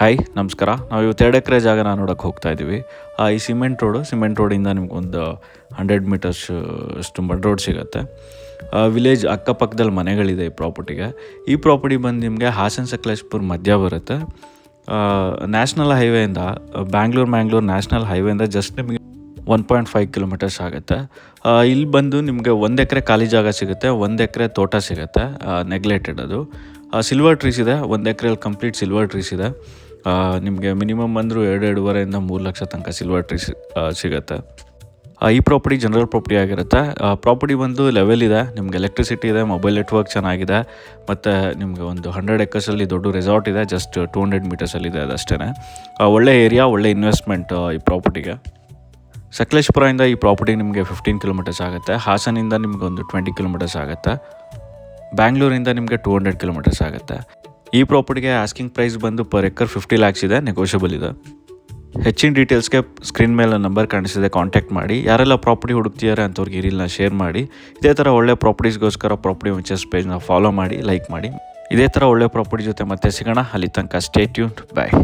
Hi ನಮಸ್ಕಾರ. ನಾವು ಇವತ್ತು 2 ಎಕರೆ ಜಾಗನ ನೋಡೋಕ್ಕೆ ಹೋಗ್ತಾ ಇದ್ದೀವಿ. ಈ ಸಿಮೆಂಟ್ ರೋಡಿಂದ ನಿಮ್ಗೊಂದು 100 ಮೀಟರ್ಸ್ ಅಷ್ಟು ಮಡ್ ರೋಡ್ ಸಿಗುತ್ತೆ. ವಿಲೇಜ್ ಅಕ್ಕಪಕ್ಕದಲ್ಲಿ ಮನೆಗಳಿದೆ ಈ ಪ್ರಾಪರ್ಟಿಗೆ. ಈ ಪ್ರಾಪರ್ಟಿ ಬಂದು ನಿಮಗೆ ಹಾಸನ ಸಕಲೇಶಪುರ ಮಧ್ಯ ಬರುತ್ತೆ. ನ್ಯಾಷನಲ್ ಹೈವೇಯಿಂದ ಬ್ಯಾಂಗ್ಳೂರ್ ನ್ಯಾಷನಲ್ ಹೈವೇಯಿಂದ ಜಸ್ಟ್ ನಿಮಗೆ 1.5 ಕಿಲೋಮೀಟರ್ಸ್ ಆಗುತ್ತೆ. ಇಲ್ಲಿ ಬಂದು ನಿಮಗೆ 1 ಎಕರೆ ಖಾಲಿ ಜಾಗ ಸಿಗುತ್ತೆ, 1 ಎಕರೆ ತೋಟ ಸಿಗುತ್ತೆ, ನೆಗ್ಲೆಕ್ಟೆಡ್ ಅದು. ಸಿಲ್ವರ್ ಟ್ರೀಸ್ ಇದೆ, 1 ಎಕರೆಯಲ್ಲಿ ಕಂಪ್ಲೀಟ್ ಸಿಲ್ವರ್ ಟ್ರೀಸ್ ಇದೆ. ನಿಮಗೆ ಮಿನಿಮಮ್ ಅಂದರೂ 2-2.5 3 ಲಕ್ಷ ತನಕ ಸಿಲ್ವರ್ ಟ್ರೀಸ್ ಸಿಗುತ್ತೆ. ಈ ಪ್ರಾಪರ್ಟಿ ಜನರಲ್ ಪ್ರಾಪರ್ಟಿ ಆಗಿರುತ್ತೆ. ಪ್ರಾಪರ್ಟಿ ಬಂದು ಲೆವೆಲ್ ಇದೆ, ನಿಮ್ಗೆ ಎಲೆಕ್ಟ್ರಿಸಿಟಿ ಇದೆ, ಮೊಬೈಲ್ ನೆಟ್ವರ್ಕ್ ಚೆನ್ನಾಗಿದೆ, ಮತ್ತು ನಿಮಗೆ ಒಂದು 100 ಎಕರ್ಸಲ್ಲಿ ದೊಡ್ಡ ರೆಸಾರ್ಟ್ ಇದೆ, ಜಸ್ಟ್ 200 ಮೀಟರ್ಸಲ್ಲಿದೆ. ಅದಷ್ಟೇ ಒಳ್ಳೆ ಏರಿಯಾ, ಒಳ್ಳೆ ಇನ್ವೆಸ್ಟ್ಮೆಂಟ್ ಈ ಪ್ರಾಪರ್ಟಿಗೆ. ಸಕಲೇಶಪುರದಿಂದ ಈ ಪ್ರಾಪರ್ಟಿ ನಿಮಗೆ 15 ಕಿಲೋಮೀಟರ್ಸ್ ಆಗುತ್ತೆ. ಹಾಸನಿಂದ ನಿಮ್ಗೆ ಒಂದು 20 ಕಿಲೋಮೀಟರ್ಸ್ ಆಗುತ್ತೆ. ಬ್ಯಾಂಗ್ಳೂರಿಂದ ನಿಮಗೆ 200 ಕಿಲೋಮೀಟರ್ಸ್ ಆಗುತ್ತೆ. ಈ ಪ್ರಾಪರ್ಟಿಗೆ ಆಸ್ಕಿಂಗ್ ಪ್ರೈಸ್ ಬಂದು ಪರ್ ಎಕರ್ 50 lakhs ಇದೆ, ನೆಗೋಷಿಯಬಲ್ ಇದೆ. ಹೆಚ್ಚಿನ ಡೀಟೇಲ್ಸ್ಗೆ ಸ್ಕ್ರೀನ್ ಮೇಲೆ ನಂಬರ್ ಕಾಣಿಸಿದೆ, ಕಾಂಟ್ಯಾಕ್ಟ್ ಮಾಡಿ. ಯಾರೆಲ್ಲ ಪ್ರಾಪರ್ಟಿ ಹುಡುಕ್ತಿದ್ದಾರೆ ಅಂಥವ್ರಿಗೆ ಈ ರೀಲ್ನ ಶೇರ್ ಮಾಡಿ. ಇದೇ ಥರ ಒಳ್ಳೆ ಪ್ರಾಪರ್ಟೀಸ್ಗೋಸ್ಕರ ಪ್ರಾಪರ್ಟಿ ವೆಂಚರ್ಸ್ ಪೇಜ್ನ ಫಾಲೋ ಮಾಡಿ, ಲೈಕ್ ಮಾಡಿ. ಇದೇ ಥರ ಒಳ್ಳೆ ಪ್ರಾಪರ್ಟಿ ಜೊತೆ ಮತ್ತೆ ಸಿಗೋಣ. ಅಲ್ಲಿ ತನಕ ಸ್ಟೇ ಟ್ಯೂನ್ಡ್. ಬಾಯ್.